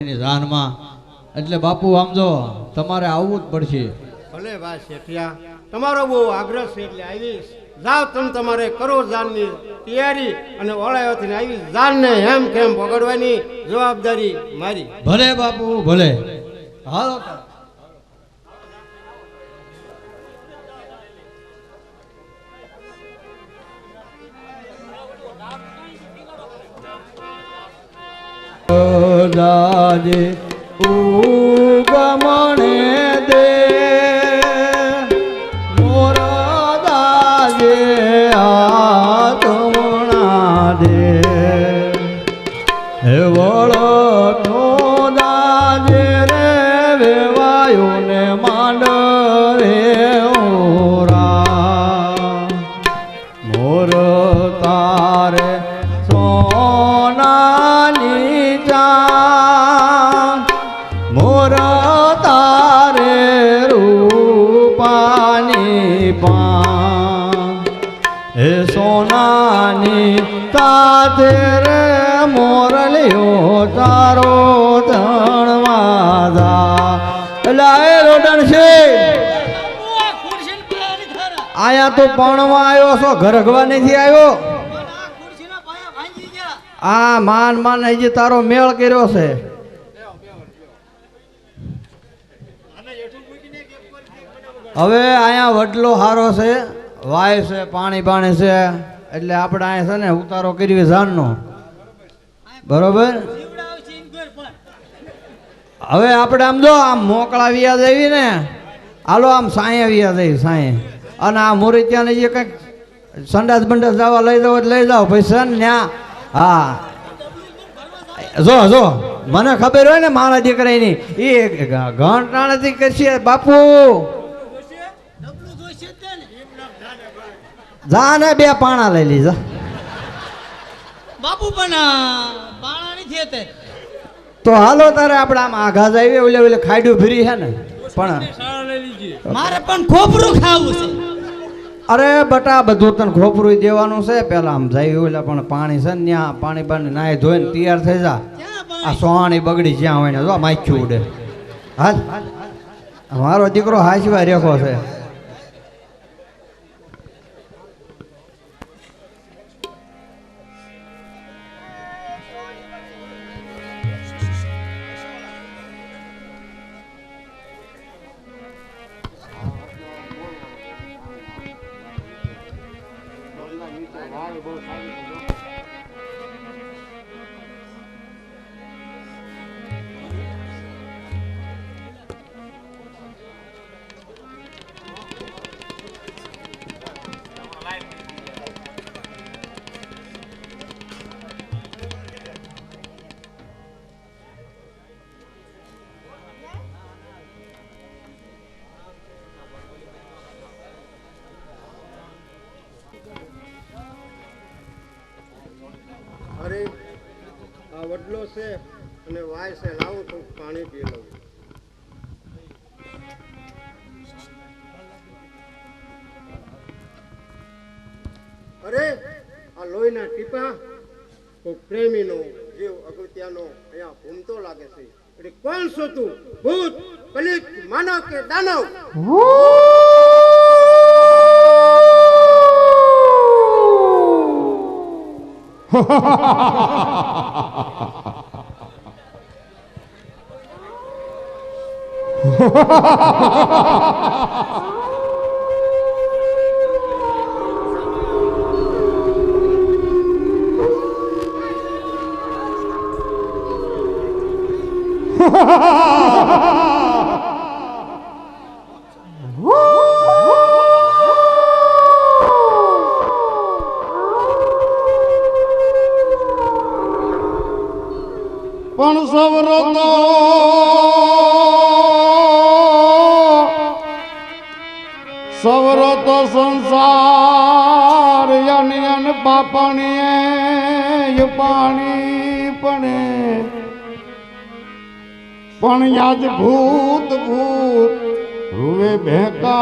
જાનમાં એટલે બાપુ આમ જો તમારે આવવું જ પડશે. ભલે ભાઈ શેઠિયા, તમારો બહુ આગ્રહ છે એટલે આવીશ. જાઓ તમે તમારે કરો જાનની તૈયારી અને ઓળાયોથી આવી જાનને હેમ ખેમ પકડવાની જવાબદારી મારી. ભલે બાપુ ભલે. હાલો દાજે ઉગમણે દે મોરા દાજે આત્મણા દે હે વળઠો દાજે રે વેવાયો ને માંડ રે ઓરા મોર તારે સોનાની મોર તારે રૂપાની પાન હે સોનાની તાતે રે મોરલિયો તારો ધણવાદા લાય રોડણ છે આયા તો પણવા આવ્યો છો ઘરગવા નથી આવ્યો. આ માન માન હજી તારો મેળ કર્યો છે. હવે અહીંયા વડલો હારો છે, વાય છે, પાણી પાણી છે એટલે આપણે અહીંયા છે ને ઉતારો કરવી જાનનો બરોબર. હવે આપણે આમ જો આમ મોકળા વ્યાજ આવી ને હાલો આમ સાંય વ્યાજ આવી સાંય અને આ મોરીત્યાને જે કંઈક સંડાસ બંડાસ જવા લઈ જાવ લઈ જાઓ પૈસા ને ત્યાં. હા જો જો મને ખબર હોય ને મારા દીકરાની એ ઘંટાણાથી કરશે બાપુ. જા ને બે પાણા લઈ લીધા બાપુ પણ પાણા નથી તે તો હાલો તારે આપણે આમ આઘા જાય ઓલે ઓલે ખાડ્યું ફરી છે ને પણ મારે પણ ખોપરું ખાવું છે. અરે બટા બધું તને ખોપરું દેવાનું છે પેલા આમ જાય ઓલા પણ પાણી છે ને ત્યાં પાણી પાણી નાય ધોઈને તૈયાર થઈ જા. આ સોહાણી બગડી જ્યાં હોય ને જો માખ્યું ઉડે. હાલ મારો દીકરો હાચવા રેખો છે. અરે આ વડલો છે અને વાય છે, લાવું તો પાણી પી લઉં. અરે આ લોહીના ટીપા કોઈ પ્રેમીનો જીવ અગત્યાનો અહીંયા ઘૂમતો લાગે છે. એટલે કોણ છો તું? ભૂત, કલિત, માનવ કે દાનવ? પણ સવરો તો સંસાર યન પાપણીએ પાણી પણ યાદ ભૂત ભૂત રૂવે ભેકાર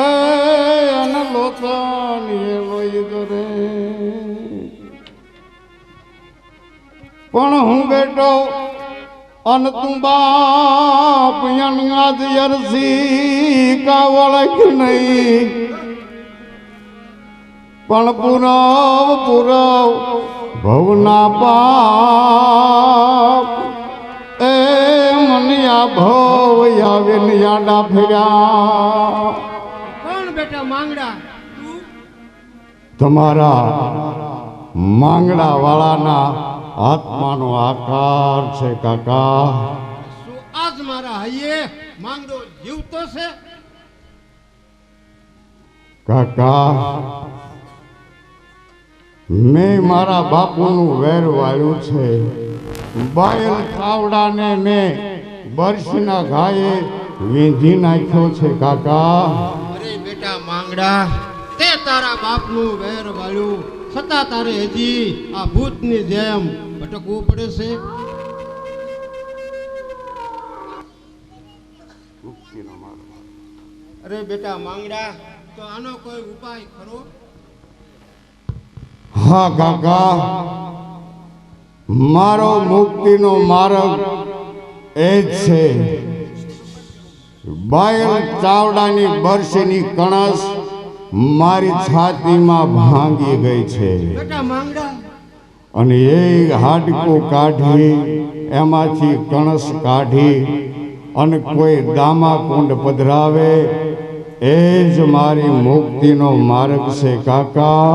એ અન લોચા પણ હું બેટો અન તું બાપ યનગાદ યરસી કા વળખ નહીં પણ પુરવ પુરવ ભવના પાપ એ મનિયા ભવ આવે ને યાડા ફેર્યા કોણ બેટા માંગડા તમારા માંગડા વાળાના આત્માનો આકાર છે કાકા. શું આજ મારા હૈયે માંગડો જીવતો છે? કાકા મેં મારા બાપુનું વેર વાળ્યું છે. બાયલ ચાવડાને મેં બરસીના ઘાયે વીંધી નાખ્યો છે કાકા. અરે બેટા માંગડા, તે તારા બાપનું વેર વાળ્યું છતાં તારે હજી આ ભૂતની જેમ ભટકવું પડે છે. અરે બેટા માંગડા, તો આનો કોઈ ઉપાય ખરો? હા કાકા, મારો મુક્તિનો માર્ગ એ જ છે. બાયલ ચાવડાની બરસીની કણસ મારી છાતીમાં ભાંગી ગઈ છે બેટા માંગડા, અને એ હાડકું કાઢી એમાંથી કણસ કાઢી અને કોઈ દામા કુંડ પધરાવે એ જ મારી મુક્તિનો માર્ગ છે કાકા.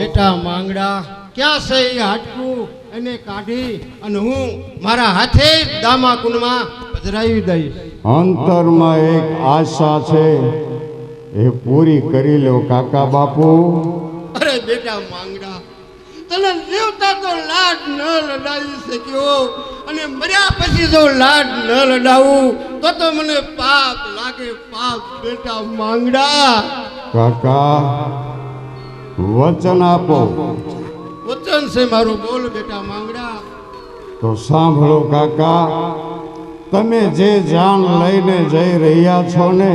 બેટા માંગડા, ક્યાં છે એ હાડકું? એને કાઢી અને હું મારા હાથે જ દામા કુંડમાં પધરાવી દઈશ. અંતરમાં એક આશા છે, એ પૂરી કરી લો કાકા બાપુ. અરે બેટા માંગડા, તને જીવતા તો લાડ ન લડાવી શક્યો અને મર્યા પછી જો લાડ ન લડાવું તો મને પાપ લાગે, પાપ. બેટા માંગડા, કાકા વચન આપો. વચન છે મારું, બોલ બેટા માંગડા. તો સાંભળો કાકા, તમે જે જાન લઈને જઈ રહ્યા છો ને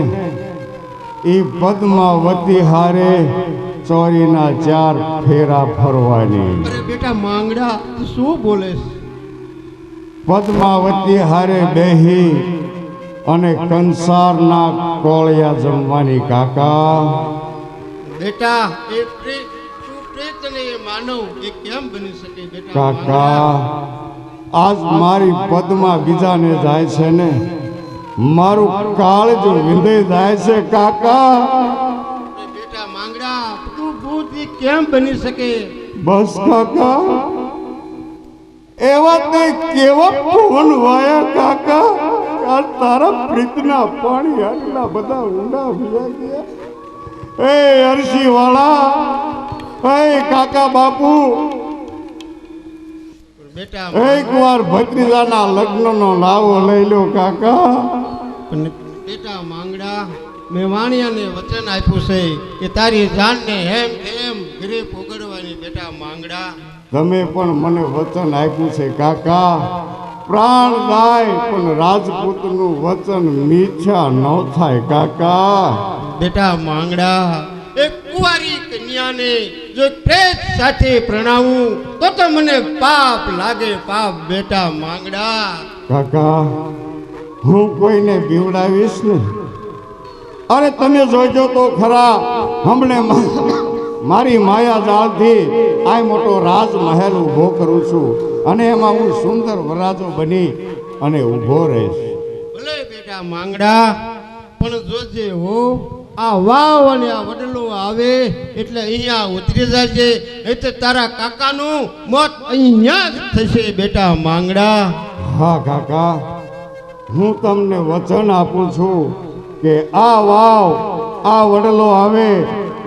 એ પદ્માવતી હારે ચોરીના 4 ફેરા ફરવાની. અરે બેટા માંગડા, તું શું બોલે છે? પદ્માવતી હારે બેહી અને કંસારના કોળિયા જમવાની કાકા. બેટા એ તું પ્રેત ને એ માનવ એ કેમ બની શકે? બેટા કાકા આજ મારી પદ્મા બીજાને જાય છે ને મારું કાળજ વિંધાઈ જાય છે કાકા. અરે બેટા માંગડા, તું ભૂત એ કેમ બની શકે? બસ કાકા, એવા તે કેવા પવન વાયા કાકા, આ તારા પ્રીતના પાણી આટલા બધા ઊંડા ભીયા ગયા. એ અરસી વાળા, એ કાકા બાપુ, બેટા એક વાર ભત્રીજાના લગ્નનો લાવો લઈ લો કાકા. પણ બેટા માંગડા, મેં વાણિયાને વચન આપ્યું છે કે તારી જાનને હેમ એમ ઘરે પોગડવાની. બેટા માંગડા, તમે પણ મને વચન આપ્યું છે કાકા, પ્રાણ જાય પણ રાજપૂતનું વચન મીઠા ન થાય કાકા. બેટા માંગડા, એક કુંવારી કન્યાને જો પ્રેત સાથે પ્રણાવું તો મને પાપ લાગે, પાપ. બેટા માંગડા, કાકા હું કોઈને બીવડાવીશ ને? અરે તમે જોજો તો ખરા, હમણે મારી માયા જાળથી આ મોટો રાજમહેલ ઊભો કરું છું અને એમાં હું સુંદર વરાજો બની અને ઊભો રહીશ. ભલે બેટા માંગડા, પણ જોજે હો, આ વાવ અને આ વડલો આવે એટલે અહીંયા ઉતરી જશે, નહીં તો તારા કાકાનું મોત અહીંયા જ થશે. બેટા માંગડા, હા કાકા, હું તમને વચન આપું છું કે આ વાવ આ વડલો આવે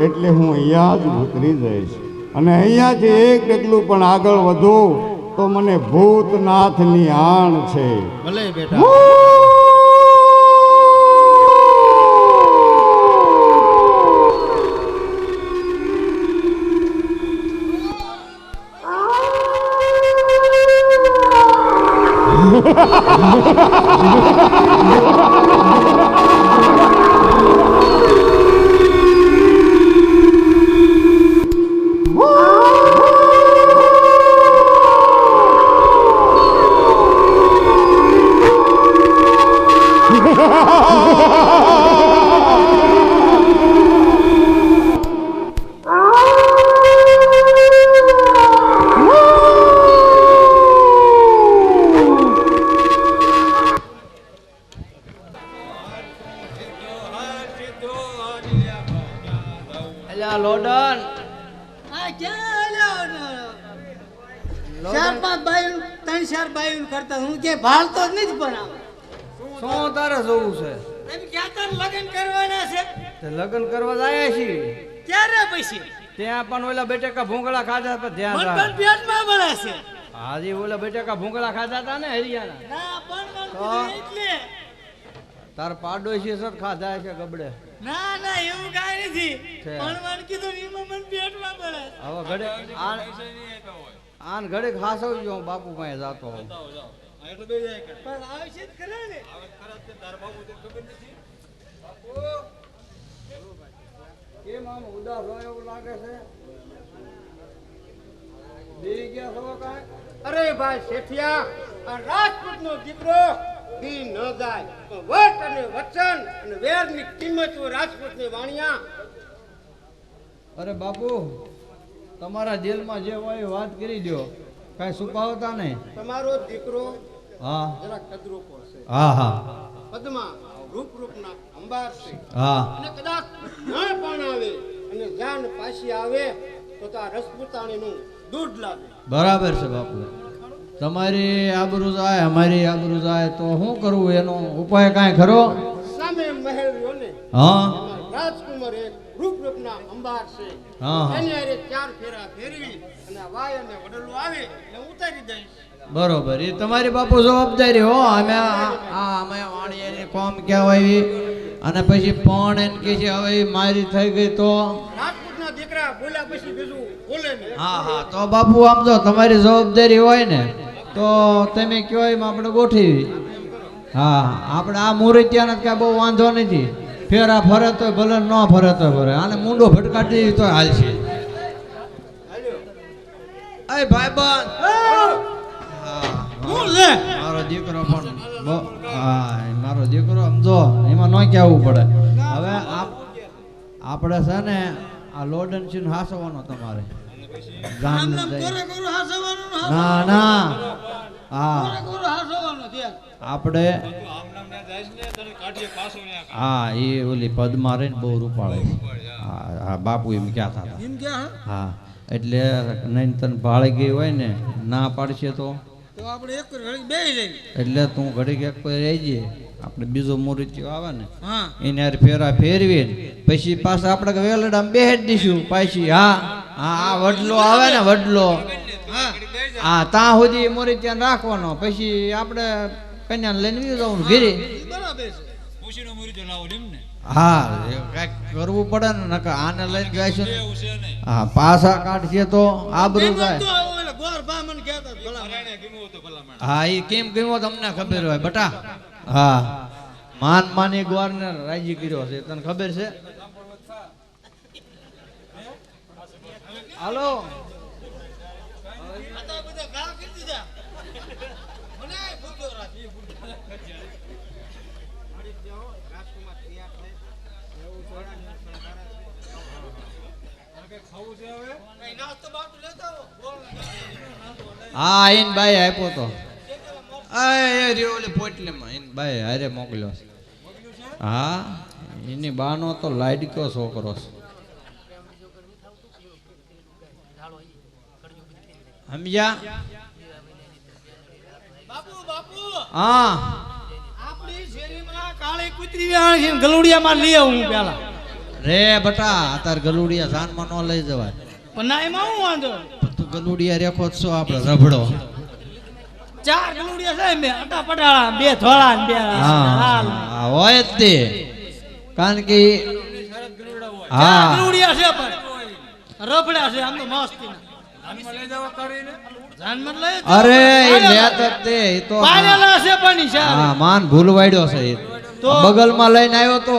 એટલે હું અહીંયા જ ઉતરી જઈશ અને અહીંયાથી એક ડગલું પણ આગળ વધું તો મને ભૂતનાથની આણ છે. ભલે બેટા. ચાર પાંચ બાયું ત્રણ ચાર બાયું કરતા હું કે ભાળતો જ નથી પણ આમ. શું તારે જોવું છે એમ ક્યાં તાર લગ્ન કરવાના છે તે લગ્ન કરવા જાય છીએ ક્યારે પછી ત્યાં પણ ઓલા બેટેકા ભૂંગળા ખાધા પર ધ્યાન મન રાખ પણ પેટમાં બળે છે હાજી ઓલા બેટેકા ભૂંગળા ખાધા હતા ને હરિયાણા ના પણ તો? એટલે તાર પાડોશી સર ખાધા છે ગબડે ના ના એવું કાંઈ નથી છે. પણ મને કીધું એમાં મન પેટમાં બળે હવે ઘડે આન ઘડે ખાસવજો હું બાપુ પાસે જાતો હોઉં. પણ આવશે જ ખરા ને કેમ આમ ઉદાસ હોય એવું લાગે છે બેહી ગયા છો કાંઈ? અરે ભાઈ શેઠિયા આ રાજપૂતનો દીકરો દી ન જાય પણ વટ અને વચન અને વેરની કિંમત રાજપૂતની વાણિયા. અરે બાપુ તમારા દિલમાં જે હોય એ વાત કરી દો કાંઈ છુપાવતા નહીં. તમારો દીકરો હા જરા કદરૂપો છે, હા હા પદ્મા રૂપના અંબાર છે હા અને કદાચ ના પણ આવે અને જાન પાછી આવે તો આ રસપૂતાણીનું દૂધ લાગે. બરાબર છે બાપુ તમારી આબરૂ જાય અમારી આબરૂ જાય તો શું કરવું એનો ઉપાય કાંઈ ખરો? સામે મહેલ રહ્યો ને હા એમાં રાજકુમાર એક રૂપના અંબાર છે હા હા એની હારે ચાર ફેરા ફેરવી અને આ વાય અને વડલું આવે એટલે ઉતારી દઈશ. બરોબર એ તમારી બાપુ જવાબદારી હો અમે અમે વાણિયાની કોમ કહેવાય અને પછી પણ એમ કે છે હવે ઈ મારી થઈ ગઈ તો રાજપૂતના દીકરા બોલ્યા પછી બીજું બોલે નહીં. હા હા તો બાપુ આમ જો તમારી જવાબદારી હોય ને તો તમે કયો એમ આપણે ગોઠવી. હા આપણે આ મુહૂર્તિયાને ક્યાં બહુ વાંધો નથી ફેરા ફરે તો ભલે ન ફરે તો ફરે આને મૂંડો ભટકાટી દેવી તો હાલશે. અય ભાઈબંધ શું છે મારો દીકરો પણ હા મારો દીકરો સમજો એમાં ન કહેવું પડે. હવે આપણે છે ને આ લોડન છીન હાસવાનો તમારે આમ નામ કોરે કોરો હાસવાનું ને ના ના હા કોરે કોરો હાસવાનું છે આપણે હા એ ઓલી પદમાં રહીને બહુ રૂપાળે છે. હા હા બાપુ એમ કહેતા હતા. એમ કે હા એટલે નહીં તને ભાળી ગઈ હોય ને ના પાડશે તો તો આપણે એક ઘડી બેહી જઈએ એટલે તું ઘડીક એક પર રહી જઈએ આપણે બીજો મૂર્તિઓ આવે ને હા એને હારે ફેરા ફેરવી પછી પાછા આપણે વેલડામાં બેહાડી દઈશું પાછી. હા હા આ વડલો આવે ને વડલો હા હા ત્યાં સુધી મૂર્તિયાને રાખવાનો પછી આપણે કન્યાને લઈને વી જવાનું ઘેરે. ઈ બરાબર છે હા એ કાંઈક કરવું પડે ને નકર આને લઈને જઈશું ને હા પાછા કાઢશે તો આબરૂ જાય. તો ઓલા ગોર બા મને કહેતા ભલા હા એ કેમ ગયો તમને ખબર હોય બટા. હા માન માની ગોરને રાજી કર્યો છે તને ખબર છે. હાલો આ તો બધા ગાળ કરી દીધા મને ભૂખ્યો રાખી કઈ નાસ્તો બાટો લેતા આવો હા એન બાઈ આપ્યો તો એ રહ્યો ઓલી પોટલીમાં એન બાઈ હારે મોકલ્યો છે. હા એની બાનો તો લાડક્યો છોકરો છે સમજ્યા. બાપુ બાપુ હા આપણી શેરીમાં કાળી કૂતરી વેહાણ છે ગલુડિયામાં લઈ આવું હું પેલા રે બટા તાર ગલુડિયા જાનમાં ન લઈ જવાય. પણ ના એમાં હું વાંધો તું ગલુડિયા રેખો જ છો આપણે રબડો. ચાર ગલુડિયા છે બે અટા પટાળા બે ધોળા ને બે લાલ હા હોય જ તે કારણ કે ચાર હા ગલુડિયા છે પણ રફડા છે આમ તો મસ્તી જાનમાં લઈ જાઓ. અરે એ લેત જ તે એ તો પાડેલા છે પણ ઈ હા સારી. માન ભૂલવાડ્યો છે એ. તો? બગલમાં લઈને આવ્યો તો